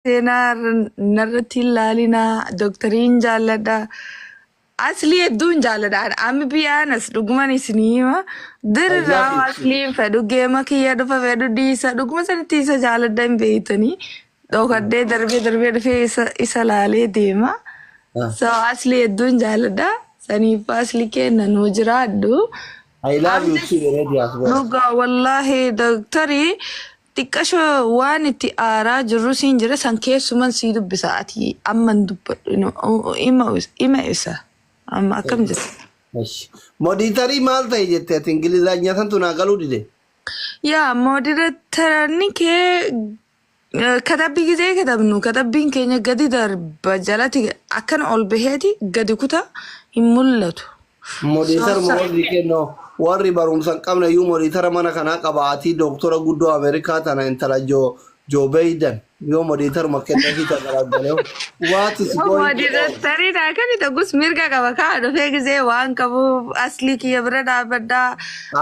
seenaa narratti hin laalinaa doktariin jaalladha. Asli hedduun jaalladha. Amma biyyaanas dhuguman isinii hima. Dirraa asliin fedhu geema kiyya dhufa fedhu dhiisa dhuguma sanitti isa jaalladha hin beeytanii. Dhokadhee darbee dhufee isa laalee deema. So asli hedduun jaalladha. Saniif asli kenna nuu jiraadhu. I love you too, already as well. Dhugaa wallaahi doktarii xiqqasho waan itti aaraa jirru siin jira san keessuman sii dubbisa ati amman dubbadhu ima isa amma akkam jira. Mooditarii maal ta'e jettee ati Ingilizyaa santu naa galuu dide? Yaa mooditarii kee katabbii gisee katabnu katabbiin keenya gadi darba jalatti akkana ol baheeti gadi kutaa hin mul'atu. Mooditar moodii kennoo warri barumsa hin qabne iyyuu mooditara mana kanaa qabaatii dooktora guddoo Ameerikaa tana intala Joe Biden yoo mooditaruma kenneefii tagaragalee waati si gooyi. Mooditarii akkami ta'us mirga qaba kaa dhufee gisee waan qabuuf asli kiyya bira dhaabbadhaa.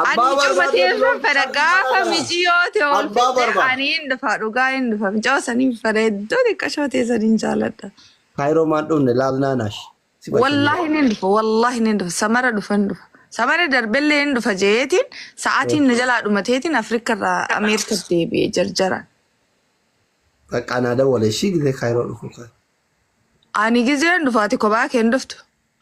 Ani cufateeffa fedha gaafa mijiyoo ta'e ol fidee ani hin dhufa dhugaa hin dhufa mijoo saniif fedha iddoo xiqqashoo ta'e saniin jaalladha. Kaayiroo maan dhufne laalnaanash. Wallahi hin dhufa samara dhufa hin dhufa. Samara darbellee hin dhufa jeetiin sa'aatiin na jalaa dhumateetiin Afrikarraa Ameerikatti deebi'ee jarjara. Qaqqaanaa dawwalee shii gisee kaayiroo dhufu kan. Ani gisee hin dhufaati kophaa kee hin dhuftu.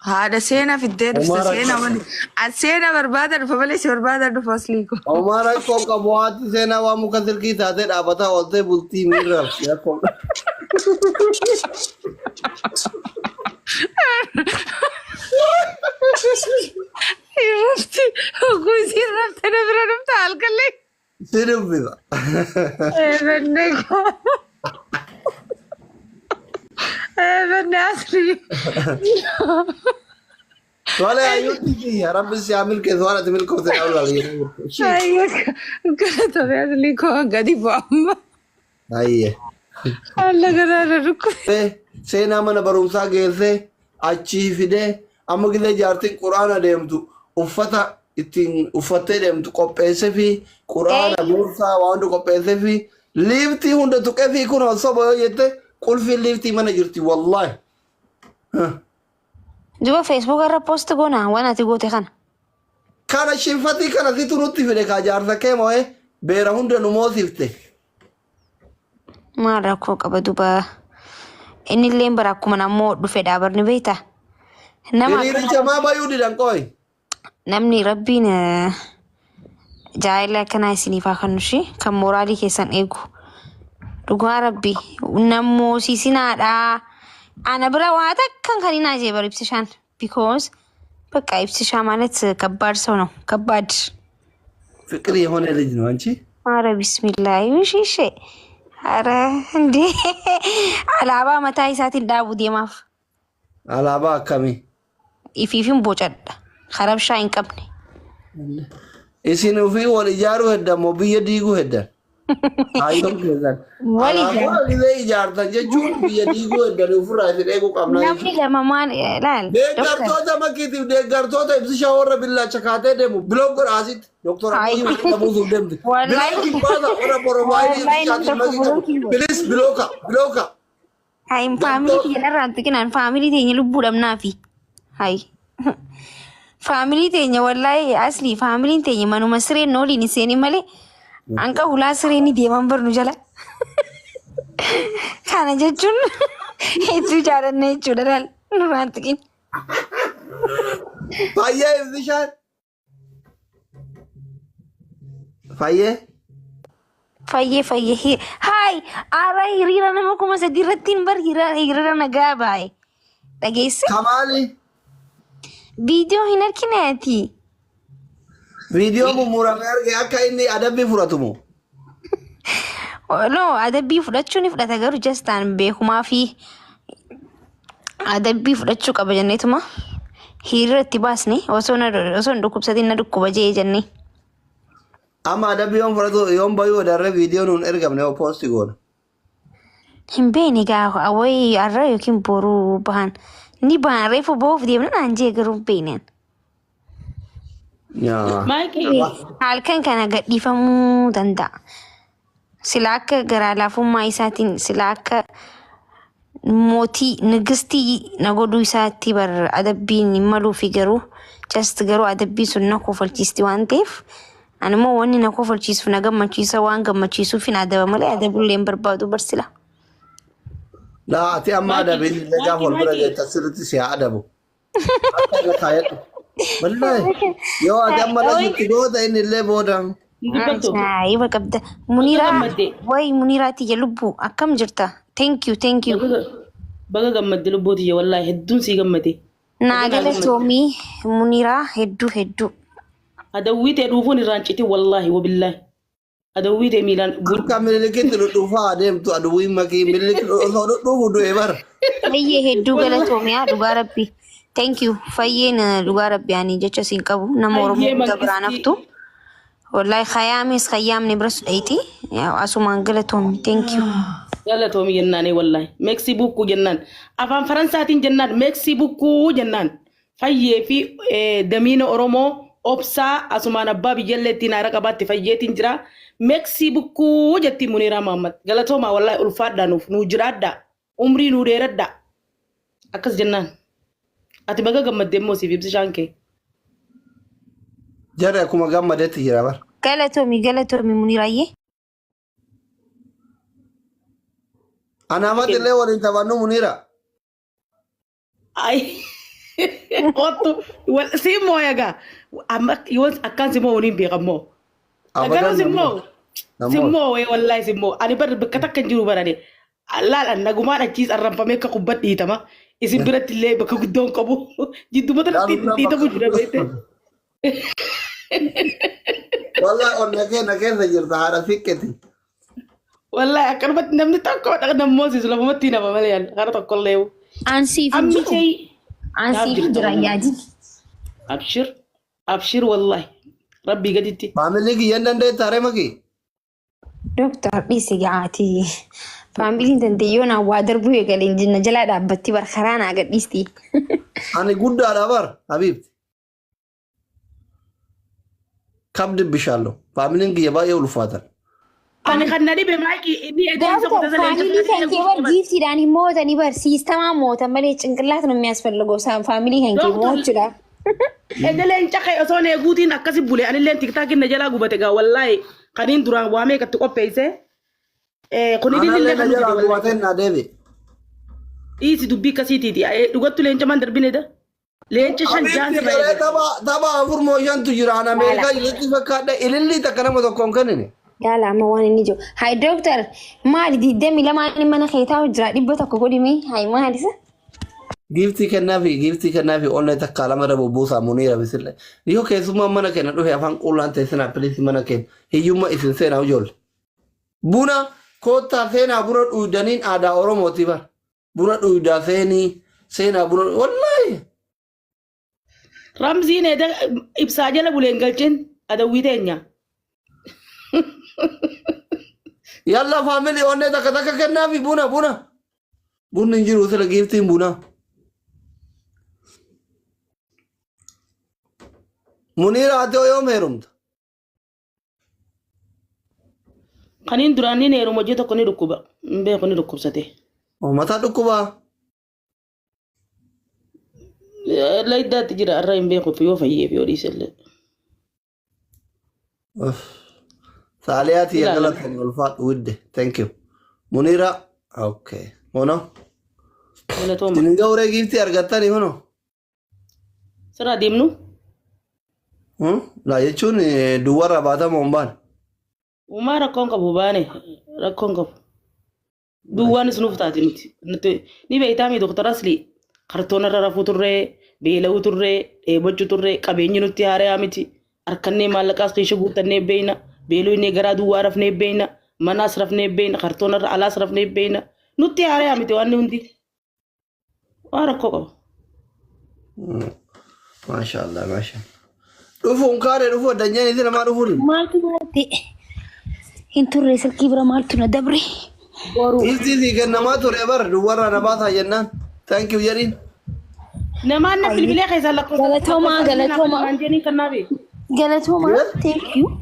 Haadha seenaa fiddee dhufte seenaa wali. Ati seenaa barbaada dhufa malee si barbaada dhufa asliiko. Omaara ikkoo qabu waati seenaa waan muka silkii taatee dhaabbataa ooltee bultii miirra rakkoo. Irratti guutii irratti na bira dhufta halkallee. Si dubbisa. Eebannee koo. Eebannee asli. Tole ayyuutti rabbi si haa milkeessu waan ati milkoofte dha ulaalee. Galatoomi asli koo gadi bu'amma. Ayyee. Alla garaara rukkute. Seenaa mana barumsaa geessee achii fidee amma gisee jaartiin quraana deemtu uffata ittiin uffattee deemtu qopheessee fi quraana boorsaa waan hundi qopheessee fi liiftii hunda tuqee fi kun osoo yoo jette qulfiin liiftii mana jirti wallaahi. Juba Facebook irra post goona waan ati goote kana. Kana shinfatii kana situ nutti fide kaa jaarsa kee moo'ee beera hunda nu moosifte. Maal rakkoo qaba duba. Inni illee bara akkuma namoo dhufe dhaabarni beektaa. Hiriiricha maa baay'uu didan qooyi. Namni rabbiin jaayila akkanaa isiniif haa kennushi kan mooraalii keessan eegu. Dhugaa rabbi namoo siisinaadhaa. Ana bira waa takkan kan hin ajee bar ibsishaan because በቃ ibsishaa ማለት ከባድ ሰው ነው ከባድ ፍቅር የሆነ ልጅ ነው አንቺ ኧረ ቢስሚላህ ይሽሽ ኧረ እንዴ አላባ መታይ ሳት እንዳቡ ዲማፍ አላባ አከሚ ኢፊፊን ቦጨዳ خربሻ አይንቀብኔ እሲኑ ፊ ወልጃሩ ሄደሞ በየዲጉ ሄደ አይቶም ከዛን ወልጃሩ ይጃርታ ጀቹ በየዲጉ ሄደ ፍራ ሲደጉ ቀምና ነምኒ ለማማን ላል ደጋርቶታ መኪቲ ደጋርቶታ ibsሻ ወረ ቢላ ቸካቴ ደሙ ብሎግ ራሲት ዶክተር አይ ተቡዙ ደምት ወላሂ ባዛ ወረ ቦሮማይ ፕሊስ ብሎካ አይ ፋሚሊ የነራንት ግን አን ፋሚሊ ተኝ ልቡ ደምናፊ አይ ፋሚሊ ተኝ ወላሂ አስሊ ፋሚሊ ተኝ ማኑ መስሬ ነው ሊኒሴኒ ማለ አንቀ ሁላ ስሬኒ ዲማን በርኑ ጀላ ካነ ጀቹን እቱ ጃረነ እቹ ደራል ኑራንት ግን ባየ ይብሻል faye hay ara hirira nama kuma sadiratin bar hirira naga bay dhageesse kamali video hinarkinati video mumurame arge akka inni adabbi furatumo no adabbi fudachuni fudata garu just an beekuma fi adabbi fudachu qaba jennetuma hirirratti baasni osoo ndukubsatin na dukkuba jee jenni ama adabbi yon furatu yon bayu darre video nun ergamne o posti gona himbeni ga awai arra yokin boru bahan ni bahan refu bof diemna anje garu benen ya halkan kana gaddifamu danda sila akka garaa laafummaa isaatiin sila akka mootii nigistii na godhuu isaatti bar adabbiin hin maluu fi garuu just garuu adabbii sun na kofalchiisti waan ta'eef ani immoo wanni na kofalchiisuuf na gammachiisa waan gammachiisuuf hin adaba malee adabullee hin barbaadu barsila. Laa ati amma adabin illee gaafa wal bira geetta sirriitti si haa adabu. Akka irra kaayadhu. Wallahi yoo ati amma lasitti goota inni illee boodaan. Iba qabda. Muniraa way Muniraati ya lubbu akkam jirta? Thank you. Baga gammadde lubbooti ya wallahi hedduun si gammade. Naa galatoomii Muniraa hedduu. Adawwiitee dhuufuun irraan citi wallahi wabillahi. Adawwiitee miilaan Burka milikitti dhufaa adeemtu aduwwiin makii milikitti dhufu du'e bara. Fayyee hedduu galatoomii dhugaa rabbi. Thank you. Fayyeen dhugaa rabbi ani jecha siin qabu nama Oromoo dabraa naftu. Wallahi khayaamni bira sudhayti asumaan galatoomii. Thank you. Galatoomii jennaane wallahi. Meeksi bukkuu jennaan. Afaan Faransaatiin jennaan meeksi bukkuu jennaan. Fayyee fi damiina Oromoo obsaa asumaan abbaa biyyalleettiin haara qabaatti fayyeetiin jira. Meeksi bukkuu jetti Muniraa Muhammad. Galatoomaa wallahi ulfaadhaanuuf nuu jiraadha. Umrii nuu dheeradha. Akkas jennaan. Ati baga gammaddee immoo siif ibsishaan kee. Jarri akkuma gammadeetti jira bara. Galatoomii Muniraayyee. Anaamatti illee waliin taphannu Munira. Ay. Otto simmoo yaga. Amma yoo akkaan simmoo waliin beekamoo. Agarra simmoo wallahi simmoo. Ani bar bakka takka hin jiru barane. Laalaan nagumaan achiis arranfamee akka kubbat dhiitama. Isin biratti illee bakka guddoon qabu. Jiddumata dhiitamu jira beekte. Wallahi onna keessa jirta haadha fiqqeti. Wallahi akkanumatti namni tokko nammoosisu lafumatti nama malee yaala gara tokko illee. Ansiif jira yaadi. Abshir wallahi. Rabbi gaditti. Faamilii kiyyan dandeetta haree makii? Doktor dhiisi gaati. Faamiliin dandeeyyoon waa darbuu eegaleen jinna jalaa dhaabbatti bar karaa naa gadhiisti. Ani guddaadha bar Habiibti. Kam dibbishaallo. Faamiliin kiyya baay'ee ulfaatan. Ani kan na dhibe maayikii inni edeessa Doktor faamilii kan kee bar giiftiidhaan hin mootanii bar siistamaa mootan malee cinqillaata nu miyaasfallagoo faamilii kan kee moochuudha. Edeleen caqee osoo neeguutiin akkasi bule anilleen tiktaakiin na jalaa gubate gaa wallahi kaniin duraan waamee katti qopheesse. Anallee na jalaa gubateen na deebi. Dhiisi dubbii akkasiitiiti. Dhugattu leenca man darbinedha. Leenca shan jaansi baay'ee. Tapha afur moo shantu jira an Ameerikaa ilatti fakkaadha ilillii takka nama tokkoon kennine. Yaala amma waan inni jiru. Hai doktor maali 22 mana keetaa jira dhibba tokko godhimi. Hai maalisa? Giftii kennaafi onnee takka lama dhabuu buusaa Muniira bisille. Yoo keessummaa mana kenna dhufe afaan qullaan teessinaa pilisi mana kenna hiyyummaa isin seenaa ijoolle. Buna koottaa seenaa buna dhuydaniin aadaa Oromooti bar. Buna dhuydaa seenaa buna wallahi. Ramziin ibsaa jala buleen galchin adawwii teenya. Yalla faamilii onnee takka kennaafi buna. Bunni hin jiru sila giftiin buna. Muniira ati yoom heerumta? Kaniin duraanii heeruma hojii tokko ni dhukkuba. Beeku ni dhukkubsate. Mataa dhukkubaa? Laayiddaatti jira irra hin beeku yoo fayyee fi yoo dhiisellee. Saaliyaati galatan ulfaadhu widde. Thank you. Muniira. Okay. Hono? Isin gahuree giftii argattanii hono? Sirraa deemnu? Laa jechuun duwwarra baatama hombaan. Uumaa rakkoon qabu baane rakkoon qabu. Duwwaanis nuuf taate miti. Ni beektaa mi Dr. Asli kartoona irra rafuu turree, beela'uu turree, dheebochuu turree, qabeenyi nutti haarayaa miti. Harkannee maallaqaas keessa guuttannee beeyna. Beeloo garaa duwwaa rafnee beeyna. Manaas rafnee beeyna. Kartoona irra alaas rafnee beeyna. Nutti haarayaa miti waan hundi. Waan rakkoo qaba. Maashaallah. Dhufuun kaaree dhufuu addanyaan isin namaa dhufuun. Maaltu hin turre silkii bira maaltu na dabre. Isii kennamaa ture bar duwwarra na baasaa jennaan. Thank you jedhiin. Namaan na bilbilee keessaa lakkoofsa. Galatooma. Thank you.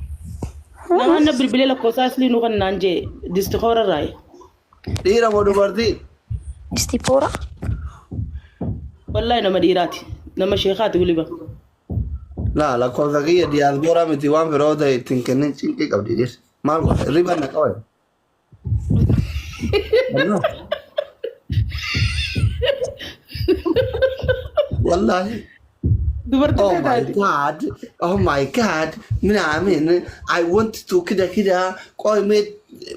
Nama na bilbilee lakkoofsa asli nu kan naan jee disti koora raay. Dhiira moo dubartii? Istipoora. Wallahi nama dhiiraati. Nama sheekaati guliba. Laa lakkoofsa kiyya diyaasbooraa miti waan firoota ittiin kennin cinqii qabdi dhiirri. Maal godhe riba na qabe. Wallahi. Dubartii Oh my taate. God. Oh my God. Minaamin. I want to kida. Qoy mee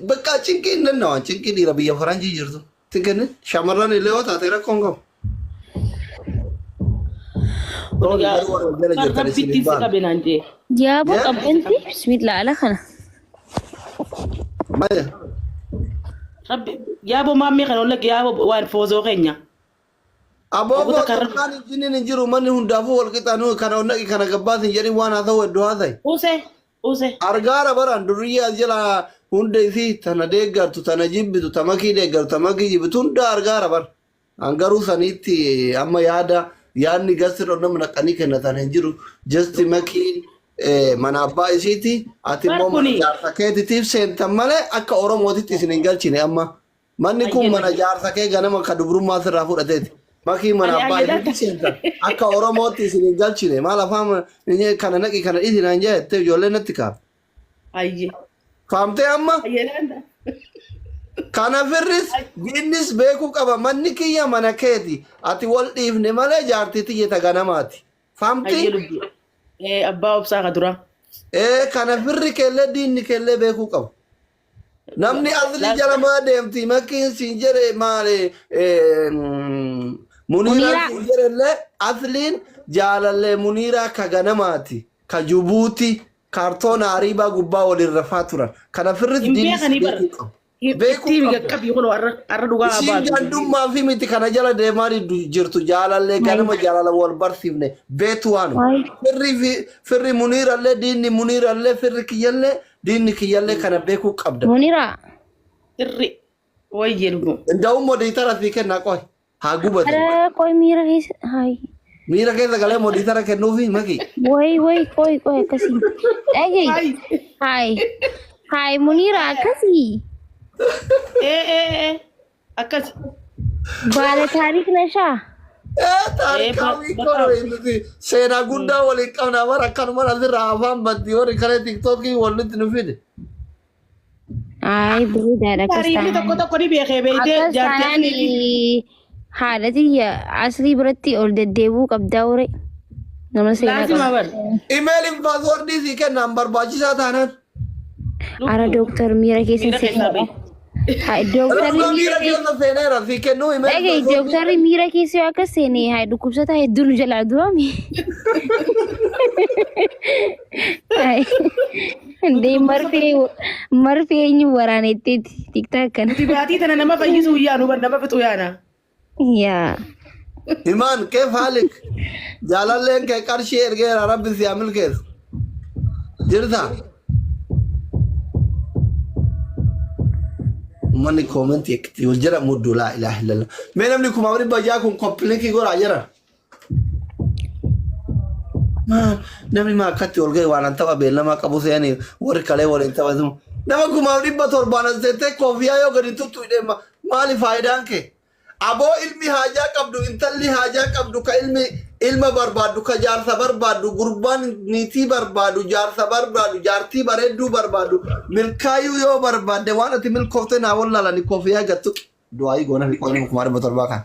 bakka cinqii nan nawa cinqii dhiira biyya faranjii jirtu. Tinkenni shamarran illee yoo taate rakkoon qabu. Kan rabbitti si qabe naan jee. Yaaboo Yeah. qabbanti bismillah ala kana. Maya. Rabbi yaaboo maammee kan olle yaaboo waan foozoo keenya. Aboo Abuta karra- kan jinnin hin jiru manni hundaafuu wal qixaanu kana onnaqi kana gabbaasin jedhin waan haa ta'u iddoo haa ta'e. Use. Argaara baran duriyyaa jala hunda isii tana deeggartu tana jibbitu tamakii deeggartu tamakii jibbitu hunda argaara bar. Angaruu saniitti amma yaadni gasti dhonnama naqanii kennatan hin jiru. Jasti makiin mana abbaa isiiti ati immoo mana Barkuni. jaarsa keetitiif seentan malee akka Oromootitti isin hin galchine amma. Manni kun mana jaarsa kee ganama akka dubrummaa sirraa fudhateeti. Makii mana Ani abbaa ayyadata. isiitti seentan akka Oromootti isin hin galchine maal afaan kana naqi kana dhiisinaan jettee ijoollee natti kaa'e. Ayye. Faamtee amma Ayyeedhaan. kana firris innis beekuu qaba manni kiyya mana keeti ati wal dhiifne malee jaartii tiyyata ganamaati. Ayyee Faamtii lubbu. Abbaa obsaa ka dura. kana firri keellee diinni keellee beekuu qaba. Namni asli jala maa deemti makkiin siin jedhe maali muniiraan siin jedhellee asliin jaalallee muniiraa ka ganamaati ka jubuuti kaartoona ariibaa gubbaa waliin rafaa turan kana firris Hin diinnis beekanii bara. beekuu qaba. Beekuu Ittiin qabda. gaqqabii kun har'a dhugaa Isiin baatu. gandummaa fi miti kana jala deemaa jirtu jaalallee ganama jaalala wal barsiifne beetu waanu. Firri muniirallee diinni muniirallee firri kiyyallee diinni kiyyallee kana beekuu qabda. Munira. Sirri. Wayyee lubbu. Inda'uun modiitara fi kennaa qoy haa gubatu. Ada koi mira keessa. Hai. Miira keessa galee modiitara kennuufi maki. Woi koi akkasi. Dhagayi. Hai Munira akkasi. Akkas. Baala taariik nashaa. Taarikaawii koreetti seenaa guddaa waliin qabna bara akkanuma asirraa afaan baddi horii kalee tiktookii walitti nu fide. Hai bareedaadha akkas Taariikni tokko taanaan. tokko ni beekee beeytee Akkas jaartii taanaan haadha tiyya asrii biratti ol deddeebi'uu qabdaa ure. Nama seenaa laazima qaba. bar. Imeeliin paaswoordii sii kennaan barbaachisaa taanaan. Ara dooktar miira keessa Miira keessaa seenaa. Hai dooktarri Miira miira keessa. keessa seeneera sii kennuu Dhagayi imeeliin dooktarri miira keessa yoo akkas seene hai dhukkubsata hedduu nu jalaa du'ame. Ndee marfee eenyu waraanetteti tiktaak kana. Dibaatii tana nama fayyisuu yaanu bar nama fixuu yaana. Yaa. Imaan kee faalik jaalalleen kee qarshii ergeera rabbi si haa milkeessu. Jirta? Manni koomentii ekkiti wal jira muddu laa ilaaha illallah. Mee namni kuma wani bajaa kun kompileekii godhaa jira. Namni maa akkatti ol ga'e waan an tapha beellamaa qabu se'anii warri kalee waliin taphatu. Nama kuma dhibba torbaan as seettee koofiyaa yoo gadi tuttu hidhee maali faayidaan kee? Aboo ilmi haajaa qabdu intalli haajaa qabdu ka ilma barbaaddu ka jaarsa barbaaddu gurbaan niitii barbaaddu jaarsa barbaaddu jaartii bareedduu barbaaddu milkaayuu yoo barbaadde waan ati milkoofte naa wallaalani koofiyaa gattu du'aayii goona fi qoonni kuma dhibba torbaa kan.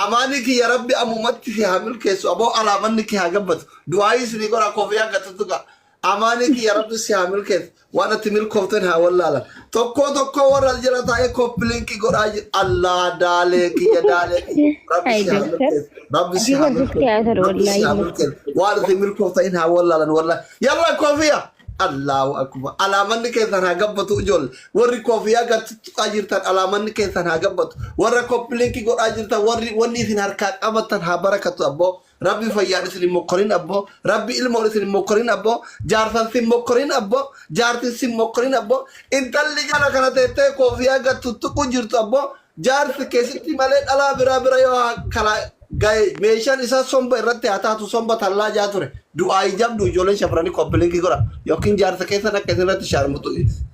Amaani kiyya rabbi ammumatti si haa milkeessu aboo alaamanni kee haa gabbatu du'aayii sinii godha koofiyaa gattutu qa. Amaani kiyya rabbi si haa milkeessu waan ati milkooften haa wallaalan. Tokko warra jira taa'ee koppilinkii godhaa jira. Allah daalee kiyya daalee kiyya. Rabbi si haa milkeessu. Rabbi si haa milkeessu. Rabbi si haa milkeessu. Waan ati milkooften haa wallaalan wallaalan. Yalla koofiyaa. Allahu akbar. Alaamanni keessan haa gabbatu ijoollee. Warri koofiyaa gattuqaa jirtan alaamanni keessan haa gabbatu. Warra koppilinkii godhaa jirtan wanni isin harkaa qabatan haa barakatu abboo. Rabbi fayyaan isin mokkorin abboo. Rabbi ilmoon isin mokkorin abboo. Jaarsan sin mokkorin abboo. Jaartin sin mokkorin abboo. Intalli jala kana teettee koofiyaa gattuquu jirtu abboo. Jaarsi keessatti malee dhalaa bira yoo kalaa Gay meeshaan isaa somba irratti haa taatu somba tallaa jaa ture. Du'aa ijabdu ijoolleen shamarranii koppilinkii godha. Yookiin jaarsa keessa akka isinirratti shaarmutu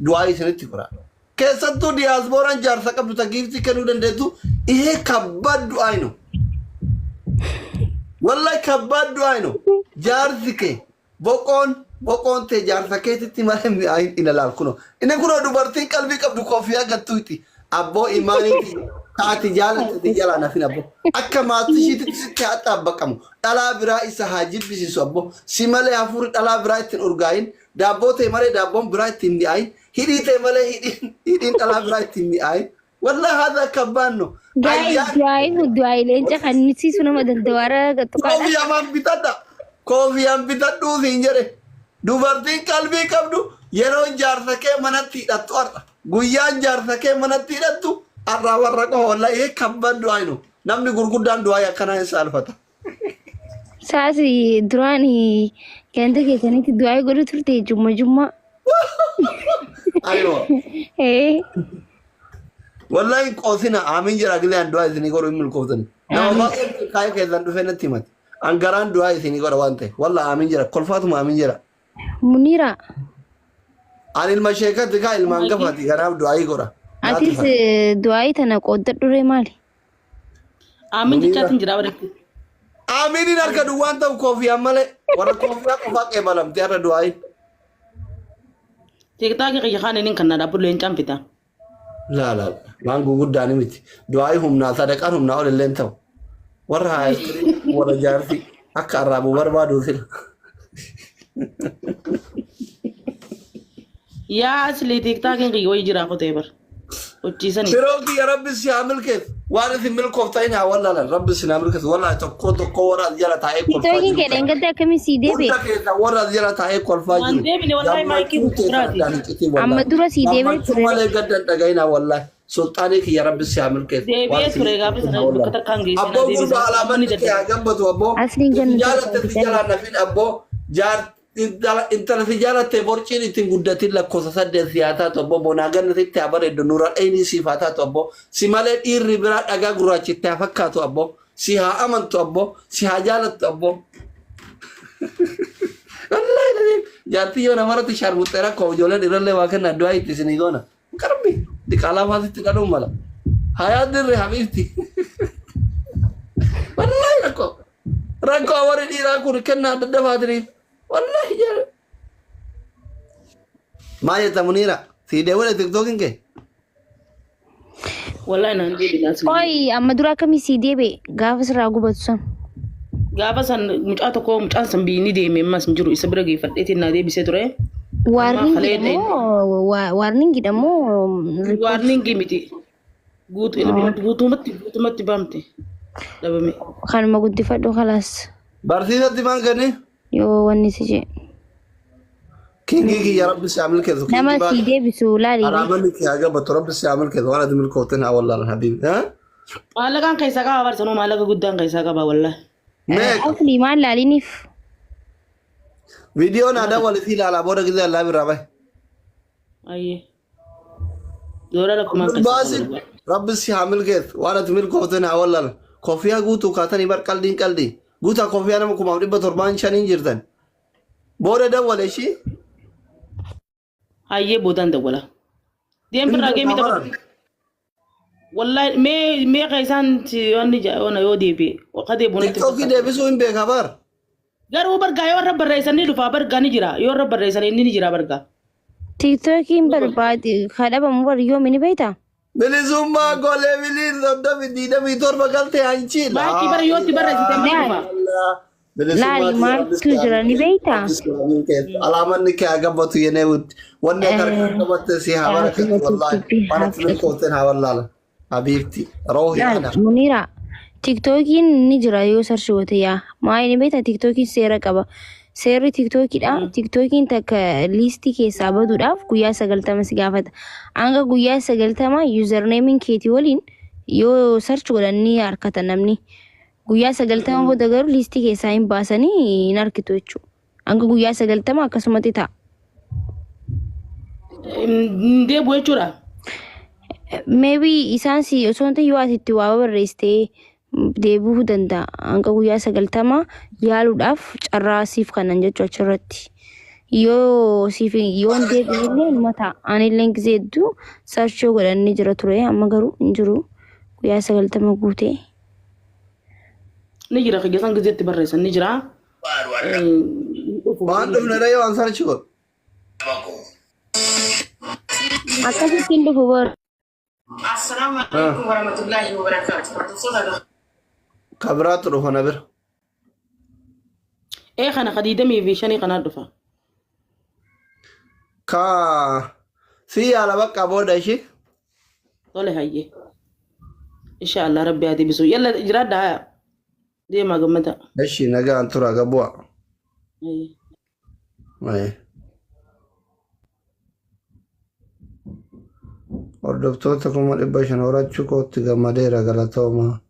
du'aa isinitti godha. Keessattuu diyaaspooraan jaarsa qabdu tagiifti kennuu dandeettu ihe kabbaad du'aa ino. Wallahi kabbaad du'aa ino. Jaarsi kee boqoon tee jaarsa keetitti malee ilaalaal kuno. Inni kunoo dubartiin qalbii qabdu koofiyaa gattuuti. Abboo imaaniiti. Taati jaalatti jala nafin abbo akka maatishiitti sitti hatta abbaqamu dhalaa biraa isa haa jibbisiisu abbo si malee hafuuri dhalaa biraa ittiin urgaayin daabboo ta'e malee daabboon biraa ittiin mi'aayin hidhii ta'e malee hidhiin dhalaa biraa ittiin mi'aayin wallahi haadha akka baanno. Du'aayi leenca kan nisiisu nama dandawara gattuqaadha. Koofiyaan bitadhuu siin jedhe dubartiin qalbii qabdu yeroo jaarsa kee manatti hidhattu har'a guyyaan jaarsa kee manatti hidhattu. Arraa warra qaba wallahi kabban du'aa ino namni gurguddaan du'aa akkanaa hin saalfata. Saasi duraan ganda keessanitti du'aa godhu turte jumma. Ayo. Wallahi qoosina aamin jira gilaan du'aa isinii godhu hin milkooftan. Nama baay'ee kaayee keessan dhufee natti himate. Angaraan du'aa isinii godha waan ta'e wallahi aamin jira kolfaatuma aamin jira. Muniira. Ani ilma sheekatti kaa ilmaan gafaati kanaaf du'aa godha. Atis du'aayi tana qooddadhure maali? Aamin jechaatiin jira bareetti. Aaminiin harka duwwaan ta'u koofiyaan malee warra koofiyaa qofaa qeebalamte har'a du'aayi. Tiktaaki qiyya kaan inni kan naadhaa bulleen caanfita. Laa waan guguddaan miti du'aayi humnaa sadaqaan humnaa ol illee ta'u warra haayistirii warra jaarsi akka arraabuu barbaadu sila. Yaa asli tiktaakiin qiyya wayii jira qotee bar. Shiroki ya Rabbi si amil kes waan isin milkooftaa inni haa wallaalan Rabbi si amil kes wallahi tokko warra jala taa'ee kolfaa jiru. Tooyin kedhen gadda akkami si deebe. Hunda keessa warra jala taa'ee kolfaa jiru. Waan deebine wallahi maayikii biraati. Amma dura si deebe ture. Malee gaddan dhagayina wallahi sultaanii kiyya Rabbi si amil kes. Deebee ture gaafa sana bakka takkaan geessina Abboo gurba alaaman kee haa gabbatu abboo. Asliin ganna. Jaalatte fi jalaan nafin abboo jaar intala fi jaalatte borciin ittiin guddatin lakkoofsa saddeet siyaataa tobbo bonaa gannatitti haa bareeddu nurra dheeyni siifaataa tobbo si malee dhiirri biraa dhagaa gurraachitti haa fakkaatu abbo si haa amantu abbo si haa jaalattu abbo. Wallahi jaartii yoo namarratti shaarmuxxee rakkoo ijoolleen irrallee waa kenna du'aa itti isinii goona qarbi diqaalaa faasitti dhadhuun mala hayaa dirre habiibti. Wallahi rakkoo warri dhiiraa kun kennaa adda adda faatiniif. والله جل ما يتمنيرا في دولة تكتوكين كي والله أنا عندي بناس Oy, amma dura akkami si deebe gaafa sirraa gubatu san. gaafa san mucaa tokko mucaan san biinii deeme ammas hin jiru isa bira geeffadheetiin naa deebisee ture. Warningi dammoo Warningi miti guutumatti baamte dhabame. kanuma guddifadhu kalaas barsiisatti maan kenni yoo wanni si jee. kingi ya rabbi si amil keesu Nama si deebisu laali. araabani ki haga batu rabbi si amil keesu wala dimil kootin ha wallahi habibi ha Maallaqaan keessaa qaba barsanuu maallaqa guddaan keessaa qaba wallahi. Asli maal laaliniif. video na da wali fi la boda giza Allah bi rabai Ayyee. Dora da kuma basi rabbi si amil keesu wala dimil kootin ha wallahi kofiya guutu kaatani bar qaldi guuta kofiya nama kuma dibba torban shanin jirtan boda da wala shi Ayyee boodaan dawwala. Deem birraa geemii tapha. Wallahi mee qaisaan wanni jaa'oona yoo deebi'e waqadee bunatti. tiktoki deebisuu hin beeka bar Garuu bargaa yoo irra barreessanii dhufaa bargaa ni jira yoo irra barreessanii inni ni jira bargaa. Tiktokiin barbaade kadhabamu bar yoo mini beektaa. bilisummaa golee biliin soddomi diidamii torba galtee hanchi Baay'ee bara yoo itti barreessite amma dhufa. Laali maaltu jira ni beektaa. Alaamanni kee agabbatu yenee wutti wanni akka qabatte si haa barakatu wallahi waan ati kooten haa wallaala habiibti roohi ana Munira tiktokiin ni jira yoo sarchi goote yaa maa inni beektaa tiktokiin seera qaba. Seerri tiktokiidha. Tiktokiin takka liistii keessaa baduudhaaf guyyaa 90 si gaafata. Hanga guyyaa 90 yuuzarneemiin keetii waliin yoo sarchi godhan ni harkata namni. Guyyaa 90 booda garuu liistii keessaa hin baasanii hin harkitu jechuudha. Hanga guyyaa 90 akkasumatti ta'a. Deebi'u jechuudha. Maybe isaan si osoo hin ta'e yoo asitti waa barreessitee deebi'uu danda'a. Hanga guyyaa 90 yaaluudhaaf carraa siif kanan jechuu achirratti. Yoo siif yoon deebi'illee mata anillee gisee hedduu sarchoo godhanii jira ture amma garuu hin jiru guyyaa 90 guutee. Ni jira keessan gizeetti barreessan ni jira. Waan dhufne dha yoo an sarchi godhu. Akkasittiin dhufu bar. Assalamualaikum warahmatullahi wabarakatuh. Kabiraatu dhufa na bira. Kana khadidamii fi shanii kana dhufa. Ka si yaala bakka booda ishii. Tole hayyee. Inshallah rabbi haa deebisu. Yalla jiraadha haya. Deemaa gammada. Ishii nagaan tura gabu'a. Hordoftoota 500 horachuu kootti gammadeera galatooma.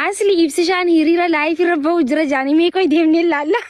Asli ibsishaan hiriira laayif irra bahu jira jaanii meeqoo deemnee laalla.